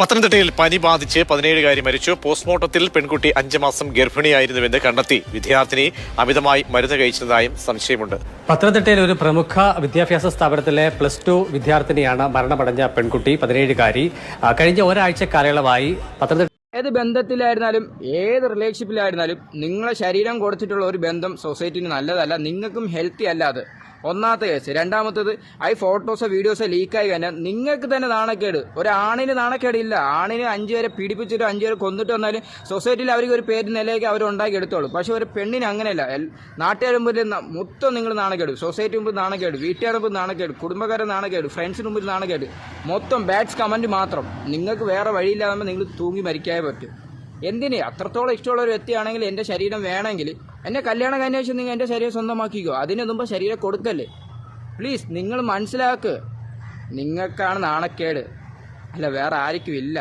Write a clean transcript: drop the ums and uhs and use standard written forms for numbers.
പത്തനംതിട്ടയിൽ പനി ബാധിച്ച് 17-കാരി മരിച്ചു. പോസ്റ്റ്മോർട്ടത്തിൽ പെൺകുട്ടി 5 മാസം ഗർഭിണിയായിരുന്നുവെന്ന് കണ്ടെത്തി. വിദ്യാർത്ഥിനി അമിതമായി മരുന്ന് കഴിച്ചതായും സംശയമുണ്ട്. പത്തനംതിട്ടയിൽ ഒരു പ്രമുഖ വിദ്യാഭ്യാസ സ്ഥാപനത്തിലെ +2 വിദ്യാർത്ഥിനിയാണ് മരണമടഞ്ഞ പെൺകുട്ടി 17-കാരി. കഴിഞ്ഞ ഒരാഴ്ച കാലയളവായി പത്തനംതിട്ട ഏത് ബന്ധത്തിലായിരുന്നാലും ഏത് റിലേഷൻഷിപ്പിലായിരുന്നാലും നിങ്ങളെ ശരീരം കൊടുത്തിട്ടുള്ള ഒരു ബന്ധം സൊസൈറ്റിന് നല്ലതല്ല, നിങ്ങൾക്കും ഹെൽത്തി അല്ല. അത് ഒന്നാമത്തെ കേസ്. രണ്ടാമത്തത് ഫോട്ടോസോ വീഡിയോസോ ലീക്കായി കഴിഞ്ഞാൽ നിങ്ങൾക്ക് തന്നെ നാണക്കേട്. ഒരാണിന് നാണക്കേടില്ല. ആണിന് 5 പേരെ പീഡിപ്പിച്ചിട്ട് 5 പേരെ കൊന്നിട്ട് വന്നാലും സൊസൈറ്റിയിൽ അവർക്ക് ഒരു പേര് നിലയ്ക്ക് അവർ ഉണ്ടാക്കി എടുത്തോളൂ. പക്ഷെ ഒരു പെണ്ണിന് അങ്ങനെയല്ല. നാട്ടുകാരുടെ മുമ്പിൽ മൊത്തം നിങ്ങൾ നാണക്കേട്, സൊസൈറ്റി മുമ്പിൽ നാണക്കേട്, വീട്ടുകാരുടെ മുമ്പിൽ നാണക്കേട്, കുടുംബക്കാരുടെ നാണക്കേട്, ഫ്രണ്ട്സിന് മുമ്പിൽ നാണക്കേട്, മൊത്തം ബാഡ്സ് കമന്റ് മാത്രം. നിങ്ങൾക്ക് വേറെ വഴിയില്ലാതെ നിങ്ങൾ തൂങ്ങി മരിക്കാനേ പറ്റും. എന്തിന്? അത്രത്തോളം ഇഷ്ടമുള്ള ഒരു വ്യക്തിയാണെങ്കിൽ എൻ്റെ ശരീരം വേണമെങ്കിൽ എന്നെ കല്യാണം കഴിഞ്ഞ ശേഷം നിങ്ങൾ എൻ്റെ ശരീരം സ്വന്തമാക്കിക്കോ. അതിന് മുമ്പ് ശരീരം കൊടുക്കല്ലേ. പ്ലീസ് നിങ്ങൾ മനസ്സിലാക്കുക. നിങ്ങൾക്കാണ് നാണക്കേട്, അല്ല വേറെ ആർക്കും ഇല്ല.